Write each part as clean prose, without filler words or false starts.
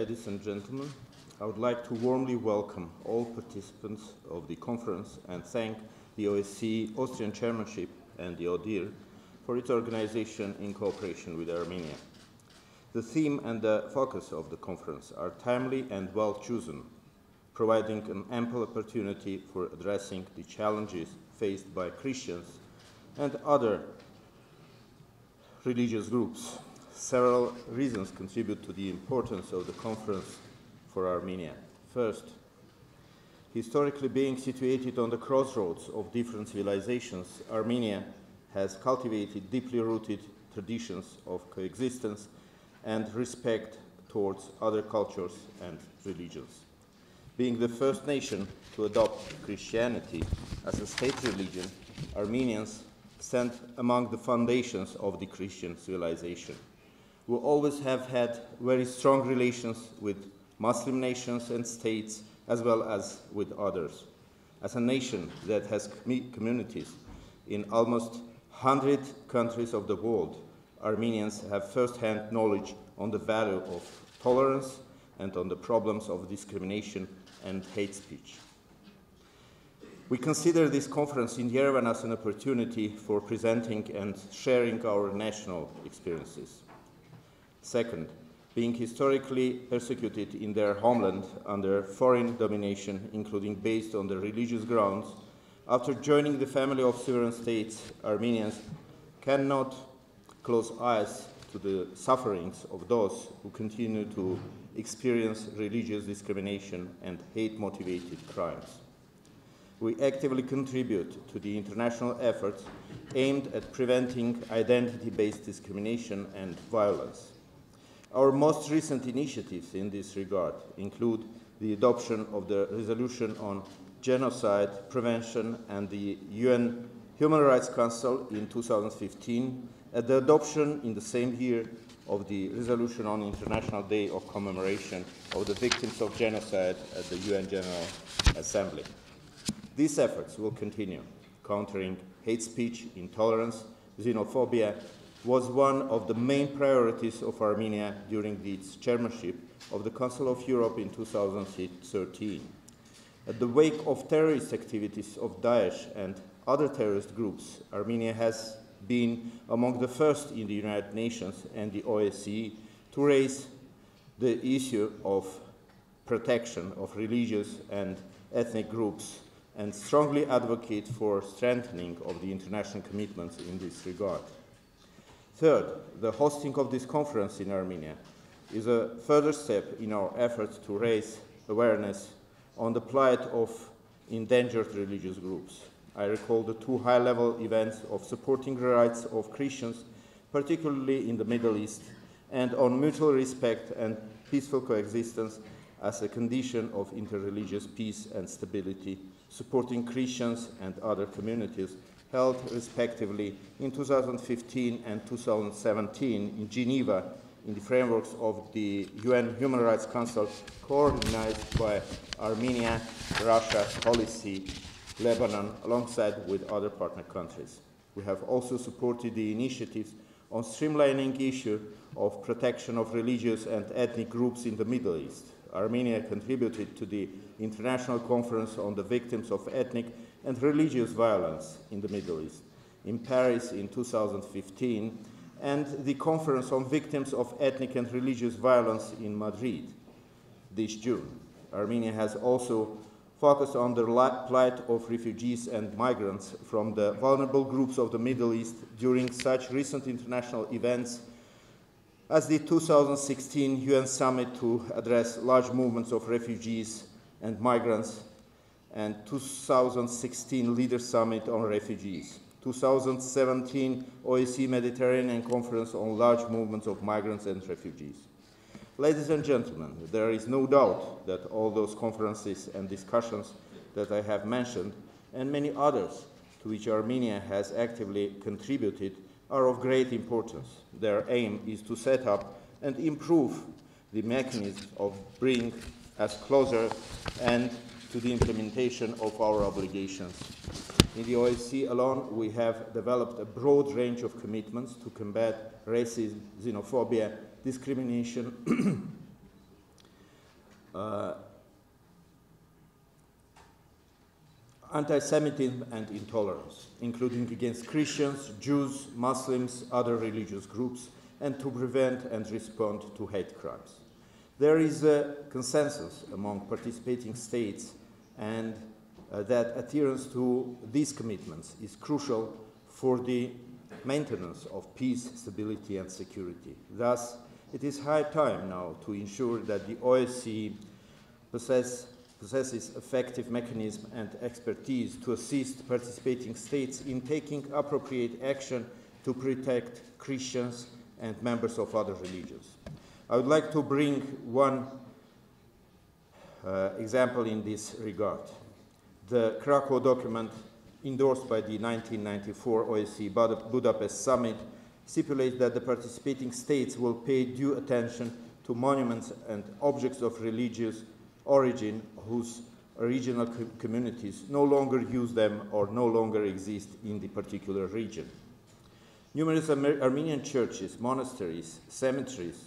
ladies and gentlemen, I would like to warmly welcome all participants of the conference and thank the OSCE Austrian Chairmanship and the ODIHR for its organization in cooperation with Armenia. The theme and the focus of the conference are timely and well chosen, providing an ample opportunity for addressing the challenges faced by Christians and other religious groups. Several reasons contribute to the importance of the conference for Armenia. First, historically being situated on the crossroads of different civilizations, Armenia has cultivated deeply rooted traditions of coexistence and respect towards other cultures and religions. Being the first nation to adopt Christianity as a state religion, Armenians stand among the foundations of the Christian civilization. We always have had very strong relations with Muslim nations and states as well as with others. As a nation that has communities in almost 100 countries of the world, Armenians have first-hand knowledge on the value of tolerance and on the problems of discrimination and hate speech. We consider this conference in Yerevan as an opportunity for presenting and sharing our national experiences. Second, being historically persecuted in their homeland under foreign domination, including based on the religious grounds, after joining the family of sovereign states, Armenians cannot close eyes to the sufferings of those who continue to experience religious discrimination and hate-motivated crimes. We actively contribute to the international efforts aimed at preventing identity-based discrimination and violence. Our most recent initiatives in this regard include the adoption of the resolution on genocide prevention and the UN Human Rights Council in 2015, and the adoption in the same year of the resolution on International Day of Commemoration of the Victims of Genocide at the UN General Assembly. These efforts will continue. Countering hate speech, intolerance, xenophobia was one of the main priorities of Armenia during its chairmanship of the Council of Europe in 2013. At the wake of terrorist activities of ＤԱԵՇ and other terrorist groups, Armenia has been among the first in the United Nations and the OSCE to raise the issue of protection of religious and ethnic groups and strongly advocate for strengthening of the international commitments in this regard. Third, the hosting of this conference in Armenia is a further step in our efforts to raise awareness on the plight of endangered religious groups. I recall the two high-level events of supporting the rights of Christians, particularly in the Middle East, and on mutual respect and peaceful coexistence as a condition of interreligious peace and stability, supporting Christians and other communities, held respectively in 2015 and 2017 in Geneva in the frameworks of the UN Human Rights Council, coordinated by Armenia, Russia, Policy, Lebanon, alongside with other partner countries. We have also supported the initiatives on streamlining issue of protection of religious and ethnic groups in the Middle East. Armenia contributed to the International Conference on the Victims of Ethnic and Religious Violence in the Middle East in Paris in 2015, and the Conference on Victims of Ethnic and Religious Violence in Madrid this June. Armenia has also focused on the plight of refugees and migrants from the vulnerable groups of the Middle East during such recent international events as the 2016 UN Summit to address large movements of refugees and migrants, and 2016 Leaders Summit on Refugees, 2017 OSCE Mediterranean Conference on Large Movements of Migrants and Refugees. Ladies and gentlemen, there is no doubt that all those conferences and discussions that I have mentioned, and many others to which Armenia has actively contributed, are of great importance. Their aim is to set up and improve the mechanism of bringing us closer and to the implementation of our obligations. In the OSCE alone, we have developed a broad range of commitments to combat racism, xenophobia, discrimination, anti-Semitism and intolerance, including against Christians, Jews, Muslims, other religious groups, and to prevent and respond to hate crimes. There is a consensus among participating states and that adherence to these commitments is crucial for the maintenance of peace, stability, and security. Thus, it is high time now to ensure that the OSCE possesses effective mechanism and expertise to assist participating states in taking appropriate action to protect Christians and members of other religions. I would like to bring one example in this regard. The Krakow document endorsed by the 1994 OSCE Budapest Summit stipulates that the participating states will pay due attention to monuments and objects of religious origin whose original communities no longer use them or no longer exist in the particular region. Numerous Armenian churches, monasteries, cemeteries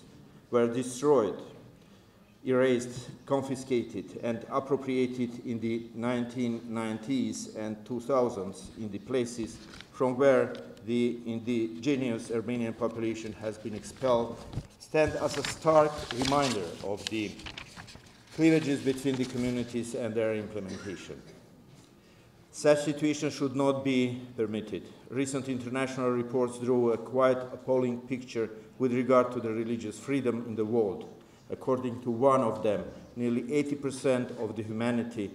were destroyed, erased, confiscated, and appropriated in the 1990s and 2000s in the places from where the indigenous Armenian population has been expelled, stand as a stark reminder of the cleavages between the communities and their implementation. Such situations should not be permitted. Recent international reports drew a quite appalling picture with regard to the religious freedom in the world. According to one of them, nearly 80% of the humanity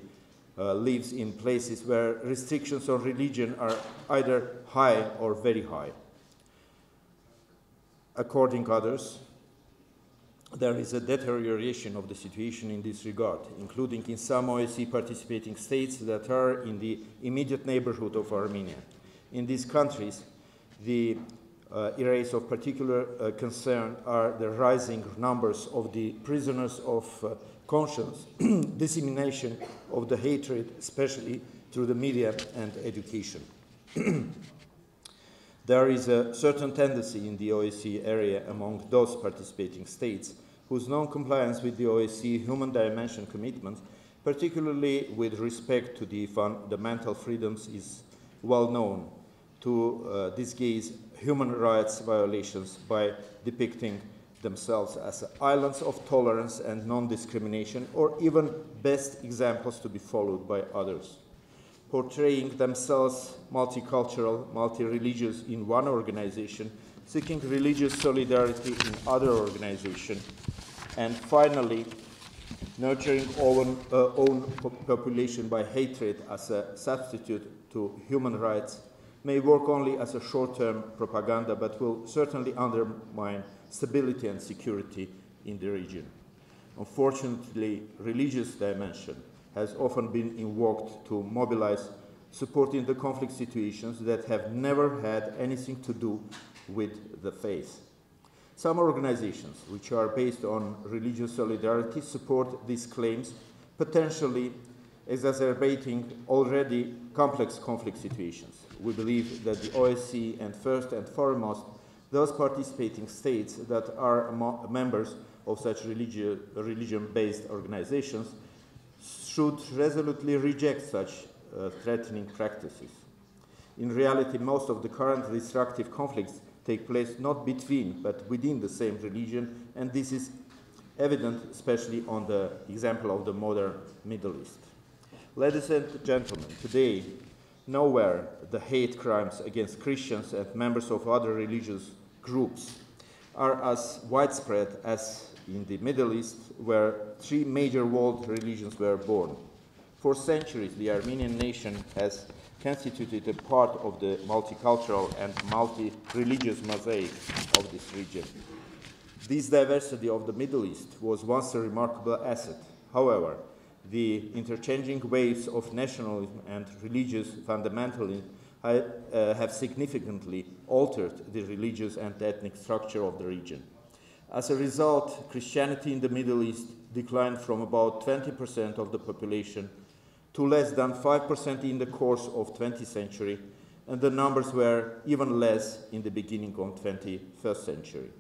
lives in places where restrictions on religion are either high or very high. According to others, there is a deterioration of the situation in this regard, including in some OSCE participating states that are in the immediate neighborhood of Armenia. In these countries, the areas of particular concern are the rising numbers of the prisoners of conscience, dissemination of the hatred, especially through the media and education. There is a certain tendency in the OSCE area among those participating states whose non-compliance with the OSCE human dimension commitments, particularly with respect to the fundamental freedoms, is well known, to disguise human rights violations by depicting themselves as islands of tolerance and non-discrimination, or even best examples to be followed by others. Portraying themselves multicultural, multi-religious in one organization, seeking religious solidarity in other organizations, and finally, nurturing own population by hatred as a substitute to human rights may work only as a short-term propaganda, but will certainly undermine stability and security in the region. Unfortunately, religious dimension has often been invoked to mobilize support in the conflict situations that have never had anything to do with the faith. Some organizations, which are based on religious solidarity, support these claims, potentially exacerbating already complex conflict situations. We believe that the OSCE and first and foremost those participating states that are members of such religion-based organizations should resolutely reject such threatening practices. In reality, most of the current destructive conflicts take place not between, but within the same religion, and this is evident especially on the example of the modern Middle East. Ladies and gentlemen, today, nowhere the hate crimes against Christians and members of other religious groups are as widespread as in the Middle East, where three major world religions were born. For centuries, the Armenian nation has constituted a part of the multicultural and multi-religious mosaic of this region. This diversity of the Middle East was once a remarkable asset. However, the interchanging waves of nationalism and religious fundamentalism have significantly altered the religious and ethnic structure of the region. As a result, Christianity in the Middle East declined from about 20% of the population to less than 5% in the course of the 20th century, and the numbers were even less in the beginning of the 21st century.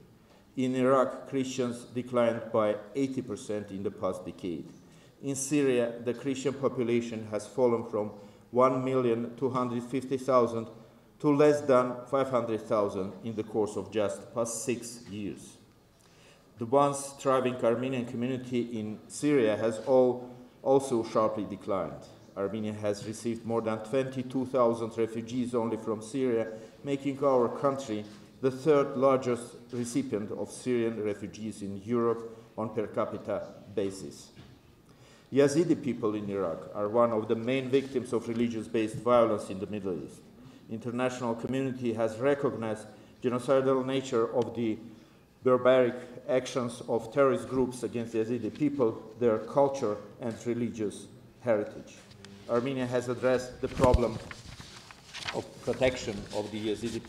In Iraq, Christians declined by 80% in the past decade. In Syria, the Christian population has fallen from 1,250,000 to less than 500,000 in the course of just past 6 years. The once thriving Armenian community in Syria has also sharply declined. Armenia has received more than 22,000 refugees only from Syria, making our country the third largest recipient of Syrian refugees in Europe on per capita basis. Yazidi people in Iraq are one of the main victims of religious-based violence in the Middle East. International community has recognized genocidal nature of the barbaric actions of terrorist groups against Yazidi people, their culture and religious heritage. Armenia has addressed the problem of protection of the Yazidi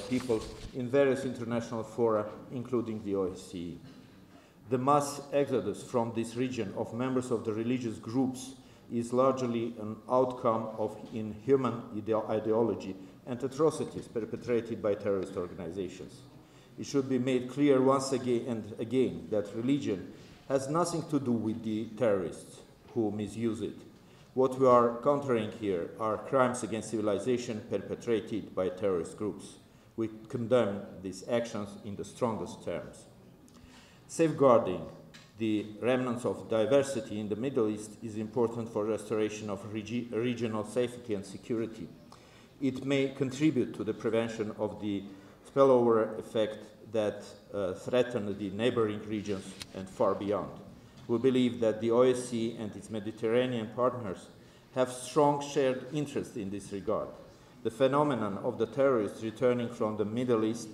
people in various international fora, including the OSCE. The mass exodus from this region of members of the religious groups is largely an outcome of inhuman ideology and atrocities perpetrated by terrorist organizations. It should be made clear once again and again that religion has nothing to do with the terrorists who misuse it. What we are countering here are crimes against civilization perpetrated by terrorist groups. We condemn these actions in the strongest terms. Safeguarding the remnants of diversity in the Middle East is important for restoration of regional safety and security. It may contribute to the prevention of the spillover effect that threaten the neighboring regions and far beyond. We believe that the OSCE and its Mediterranean partners have strong shared interest in this regard. The phenomenon of the terrorists returning from the Middle East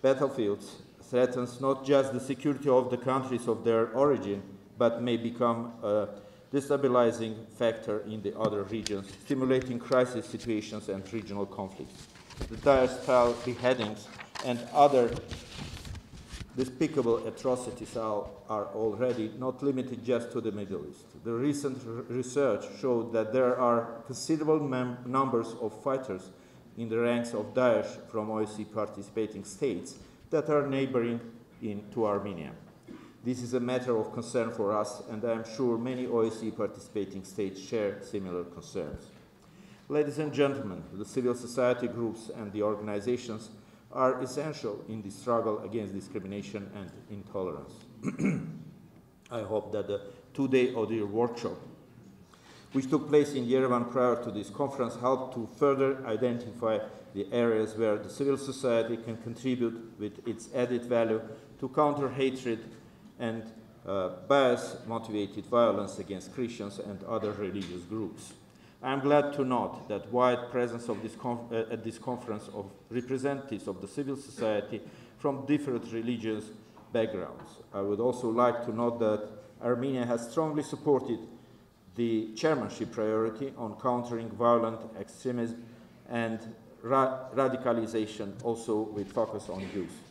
battlefields threatens not just the security of the countries of their origin, but may become a destabilizing factor in the other regions, stimulating crisis situations and regional conflicts. The Daesh-style beheadings and other despicable atrocities are already not limited just to the Middle East. The recent research showed that there are considerable numbers of fighters in the ranks of Daesh from OSCE participating states that are neighboring to Armenia. This is a matter of concern for us, and I am sure many OSCE participating states share similar concerns. Ladies and gentlemen, the civil society groups and the organizations are essential in the struggle against discrimination and intolerance. I hope that the two-day audio workshop, which took place in Yerevan prior to this conference, helped to further identify the areas where the civil society can contribute with its added value to counter hatred and bias-motivated violence against Christians and other religious groups. I am glad to note that wide presence of at this conference of representatives of the civil society from different religious backgrounds. I would also like to note that Armenia has strongly supported the chairmanship priority on countering violent extremism and radicalization, also with focus on youth.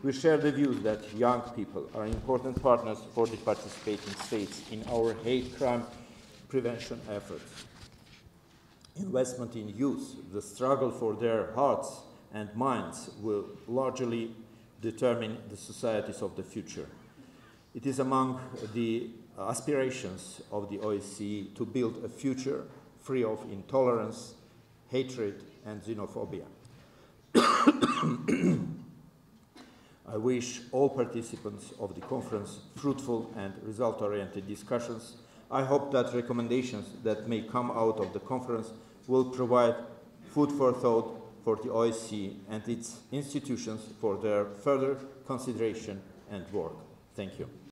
We share the views that young people are important partners for the participating states in our hate crime prevention efforts. Investment in youth, the struggle for their hearts and minds, will largely determine the societies of the future. It is among the aspirations of the OSCE to build a future free of intolerance, hatred, and xenophobia. I wish all participants of the conference fruitful and result-oriented discussions. I hope that recommendations that may come out of the conference will provide food for thought for the OSCE and its institutions for their further consideration and work. Thank you.